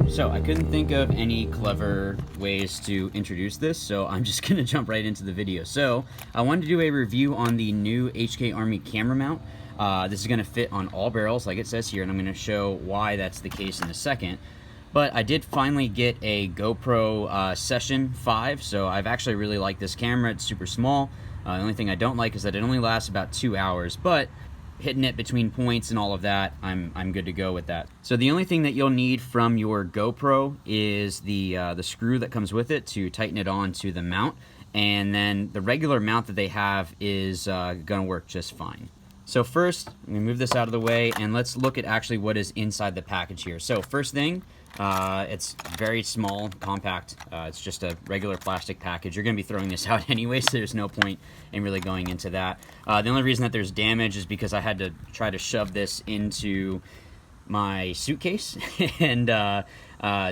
So I couldn't think of any clever ways to introduce this, so I'm just gonna jump right into the video. So I wanted to do a review on the new HK Army camera mount. This is gonna fit on all barrels like it says here, and I'm gonna show why that's the case in a second. But I did finally get a GoPro Session 5, so I've actually really liked this camera. It's super small. The only thing I don't like is that it only lasts about 2 hours, but hitting it between points and all of that, I'm good to go with that. So the only thing that you'll need from your GoPro is the screw that comes with it to tighten it on to the mount, and then the regular mount that they have is gonna work just fine. So first, I'm gonna move this out of the way, and let's look at actually what is inside the package here. So first thing, it's very small, compact. It's just a regular plastic package. You're gonna be throwing this out anyway, so there's no point in really going into that. The only reason that there's damage is because I had to try to shove this into my suitcase, and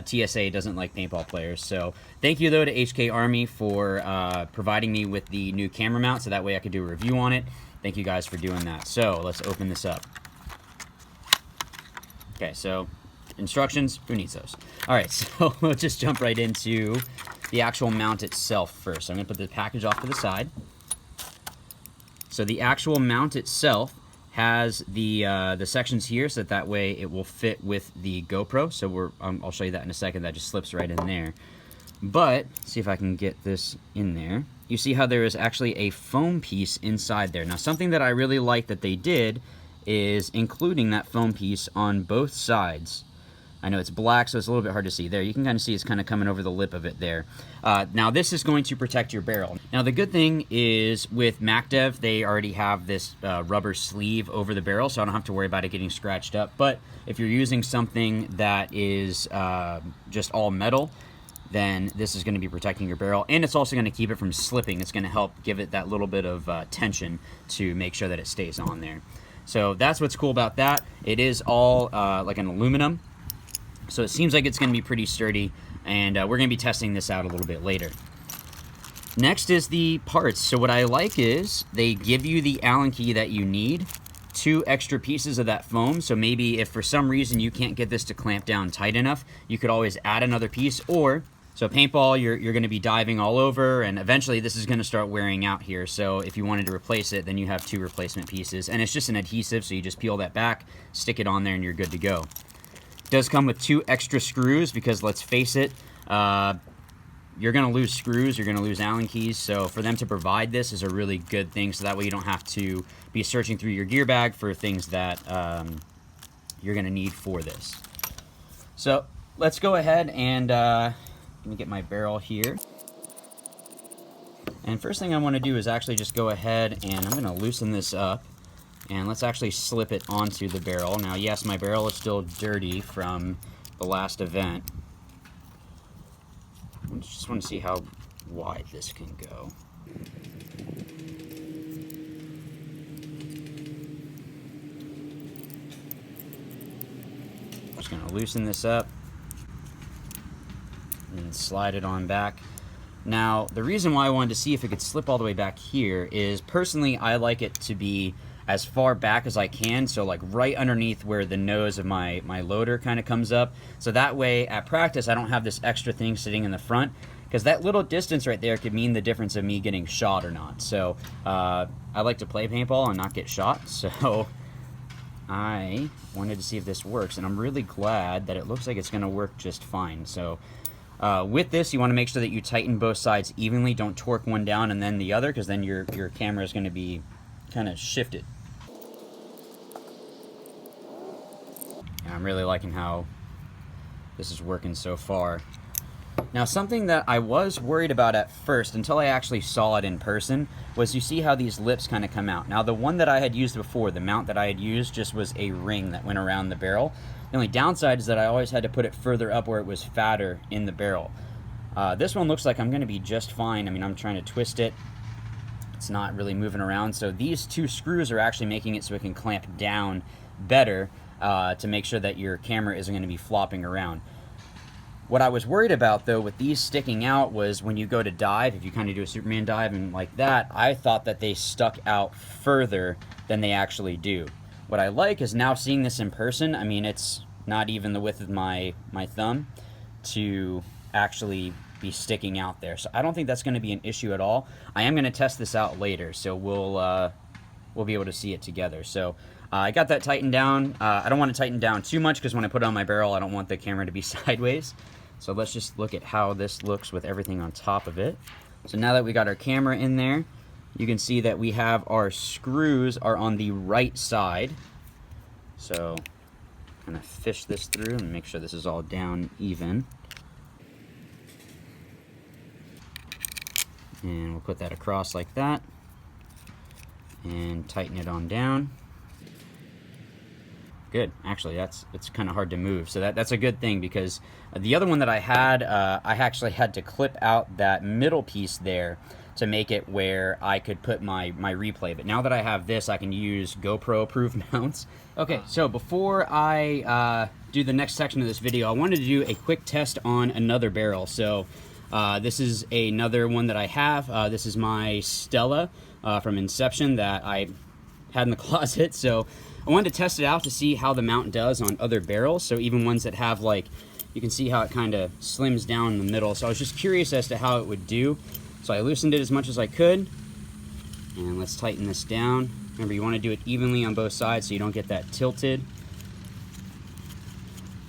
TSA doesn't like paintball players. So thank you though to HK Army for providing me with the new camera mount, so that way I could do a review on it. Thank you guys for doing that. So let's open this up. Okay, so instructions, who needs those? All right, so let's just jump right into the actual mount itself first. So I'm gonna put the package off to the side. So the actual mount itself has the sections here, so that way it will fit with the GoPro. So I'll show you that in a second. That just slips right in there. But see if I can get this in there. You see how there is actually a foam piece inside there. Now, something that I really like that they did is including that foam piece on both sides. I know it's black, so it's a little bit hard to see. There, you can kind of see it's kind of coming over the lip of it there. Now, this is going to protect your barrel. Now, the good thing is with MacDev, they already have this rubber sleeve over the barrel, so I don't have to worry about it getting scratched up. But if you're using something that is just all metal, then this is going to be protecting your barrel, and it's also going to keep it from slipping. It's going to help give it that little bit of tension to make sure that it stays on there. So that's what's cool about that. It is all like an aluminum, so it seems like it's going to be pretty sturdy, and we're going to be testing this out a little bit later. Next is the parts. So what I like is they give you the Allen key that you need, 2 extra pieces of that foam, so maybe if for some reason you can't get this to clamp down tight enough, you could always add another piece. Or so paintball, you're going to be diving all over, and eventually this is going to start wearing out here. So if you wanted to replace it, then you have 2 replacement pieces, and it's just an adhesive, so you just peel that back, stick it on there, and you're good to go. It does come with 2 extra screws because, let's face it, you're going to lose screws, you're going to lose Allen keys, so for them to provide this is a really good thing, so that way you don't have to be searching through your gear bag for things that you're going to need for this. So let's go ahead and let me get my barrel here. And first thing I want to do is actually just go ahead and I'm going to loosen this up, and let's actually slip it onto the barrel. Now, yes, my barrel is still dirty from the last event. I just want to see how wide this can go. Just going to loosen this up and slide it on back. Now, the reason why I wanted to see if it could slip all the way back here is, personally, I like it to be as far back as I can, so like right underneath where the nose of my loader kind of comes up, so that way at practice I don't have this extra thing sitting in the front, because that little distance right there could mean the difference of me getting shot or not. So I like to play paintball and not get shot, so I wanted to see if this works, and I'm really glad that it looks like it's going to work just fine. So with this, you want to make sure that you tighten both sides evenly. Don't torque one down and then the other, because then your camera is going to be kind of shifted. And I'm really liking how this is working so far. Now, something that I was worried about at first, until I actually saw it in person, was you see how these lips kind of come out. Now, the one that I had used before, the mount that I had used, just was a ring that went around the barrel. The only downside is that I always had to put it further up where it was fatter in the barrel. This one looks like I'm going to be just fine. I mean, I'm trying to twist it. It's not really moving around. So these 2 screws are actually making it so it can clamp down better to make sure that your camera isn't going to be flopping around. What I was worried about, though, with these sticking out was when you go to dive, if you kind of do a Superman dive and like that, I thought that they stuck out further than they actually do. What I like is now seeing this in person, I mean, it's not even the width of my thumb, to actually be sticking out there. So I don't think that's going to be an issue at all. I am going to test this out later, so we'll be able to see it together. So I got that tightened down. I don't want to tighten down too much because when I put it on my barrel, I don't want the camera to be sideways. So let's just look at how this looks with everything on top of it. So now that we got our camera in there, you can see that we have our screws are on the right side. So I'm gonna fish this through and make sure this is all down even. And we'll put that across like that and tighten it on down. Good. Actually, it's kind of hard to move, so that's a good thing, because the other one that I had, I actually had to clip out that middle piece there to make it where I could put my replay. But now that I have this, I can use GoPro approved mounts. Okay, so before I do the next section of this video, I wanted to do a quick test on another barrel. So this is another one that I have. This is my Stella from Inception that I had in the closet. So I wanted to test it out to see how the mount does on other barrels. So even ones that have, like, you can see how it kind of slims down in the middle. So I was just curious as to how it would do. So I loosened it as much as I could. And let's tighten this down. Remember, you want to do it evenly on both sides so you don't get that tilted.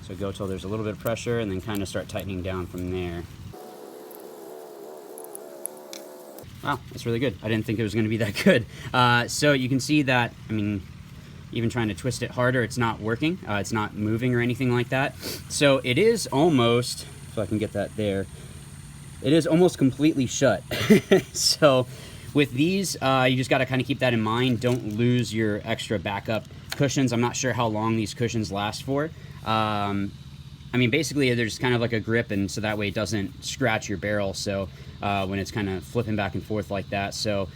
So go till there's a little bit of pressure and then kind of start tightening down from there. Wow, that's really good. I didn't think it was going to be that good. So you can see that, I mean, even trying to twist it harder, it's not working. It's not moving or anything like that. So it is almost, if I can get that there, it is almost completely shut. So with these, you just got to kind of keep that in mind. Don't lose your extra backup cushions. I'm not sure how long these cushions last for. I mean, basically, there's kind of like a grip, and so that way it doesn't scratch your barrel. So when it's kind of flipping back and forth like that. So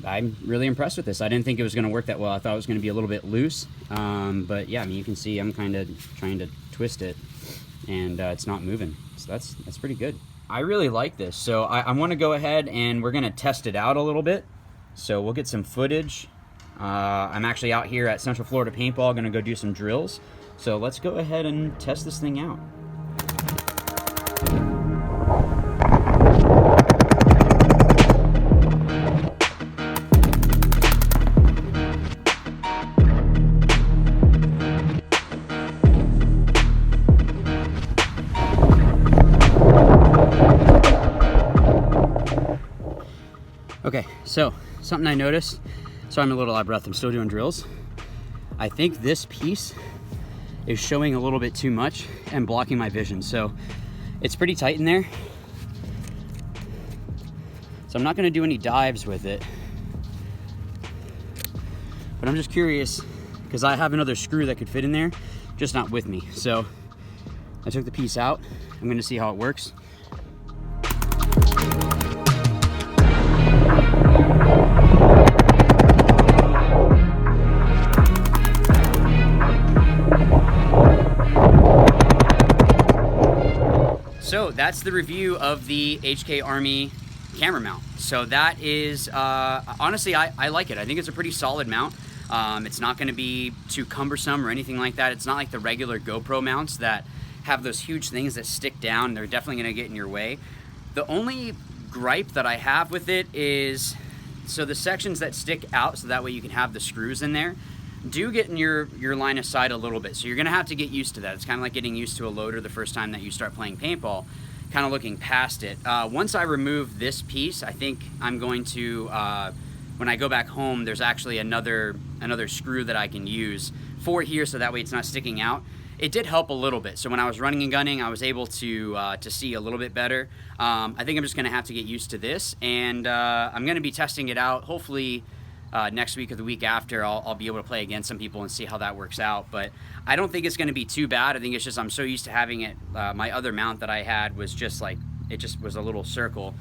I'm really impressed with this. I didn't think it was going to work that well. I thought it was going to be a little bit loose. But yeah, I mean, you can see I'm kind of trying to twist it, and it's not moving. So that's pretty good. I really like this. So I want to go ahead and we're going to test it out a little bit. So we'll get some footage. I'm actually out here at Central Florida Paintball, going to go do some drills. So let's go ahead and test this thing out. Okay, so something I noticed, so I'm a little out of breath, I'm still doing drills. I think this piece is showing a little bit too much and blocking my vision. So it's pretty tight in there. So I'm not gonna do any dives with it. But I'm just curious, because I have another screw that could fit in there, just not with me. So I took the piece out. I'm gonna see how it works. So that's the review of the HK Army camera mount. So that is, honestly, I like it. I think it's a pretty solid mount. It's not going to be too cumbersome or anything like that. It's not like the regular GoPro mounts that have those huge things that stick down. They're definitely going to get in your way. The only gripe that I have with it is, so the sections that stick out, so that way you can have the screws in there, do get in your line of sight a little bit. So you're gonna have to get used to that. It's kind of like getting used to a loader the first time that you start playing paintball, kind of looking past it. Once I remove this piece, I think I'm going to, when I go back home, there's actually another screw that I can use for here, so that way it's not sticking out. It did help a little bit. So when I was running and gunning, I was able to see a little bit better. I think I'm just gonna have to get used to this, and I'm gonna be testing it out. Hopefully next week or the week after, I'll be able to play against some people and see how that works out. But I don't think it's going to be too bad. I think it's just I'm so used to having it. My other mount that I had was just like, it just was a little circle.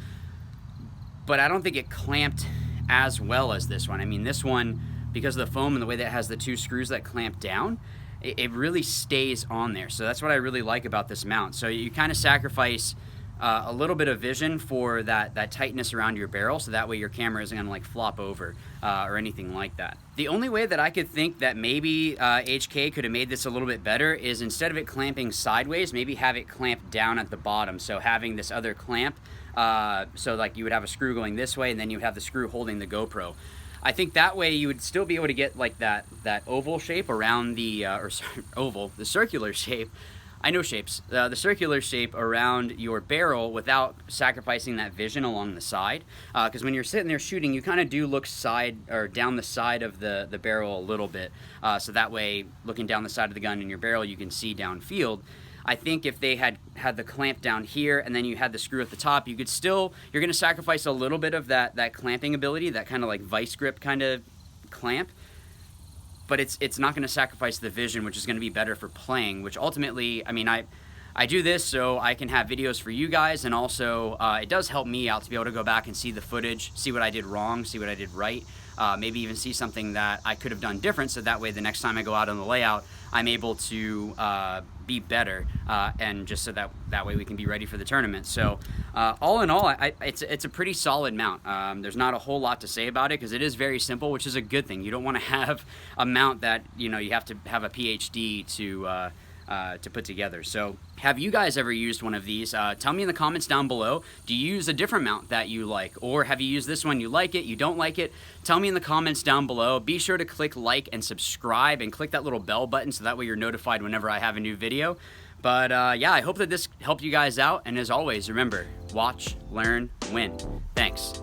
But I don't think it clamped as well as this one. I mean, this one, because of the foam and the way that it has the two screws that clamp down, it really stays on there. So that's what I really like about this mount. So you kind of sacrifice a little bit of vision for that tightness around your barrel, so that way your camera isn't gonna like flop over or anything like that. The only way that I could think that maybe HK could have made this a little bit better is instead of it clamping sideways, maybe have it clamp down at the bottom. So having this other clamp, so like you would have a screw going this way and then you would have the screw holding the GoPro. I think that way you would still be able to get like that oval shape around the, the circular shape. I know shapes. The circular shape around your barrel without sacrificing that vision along the side. Because when you're sitting there shooting, you kind of do look side or down the side of the barrel a little bit. So that way, looking down the side of the gun in your barrel, you can see downfield. I think if they had the clamp down here and then you had the screw at the top, you could still, you're going to sacrifice a little bit of that clamping ability, that kind of like vice grip kind of clamp. But it's not going to sacrifice the vision, which is going to be better for playing, which ultimately, I mean, I do this so I can have videos for you guys, and also it does help me out to be able to go back and see the footage, see what I did wrong, see what I did right, maybe even see something that I could have done different, so that way the next time I go out on the layout, I'm able to be better, and just so that way we can be ready for the tournament. So all in all, it's a pretty solid mount. There's not a whole lot to say about it because it is very simple, which is a good thing. You don't want to have a mount that, you know, you have to have a PhD to put together. So have you guys ever used one of these? Tell me in the comments down below. Do you use a different mount that you like? Or have you used this one, you like it, you don't like it? Tell me in the comments down below. Be sure to click like and subscribe and click that little bell button so that way you're notified whenever I have a new video. But yeah, I hope that this helped you guys out. And as always, remember, watch, learn, win. Thanks.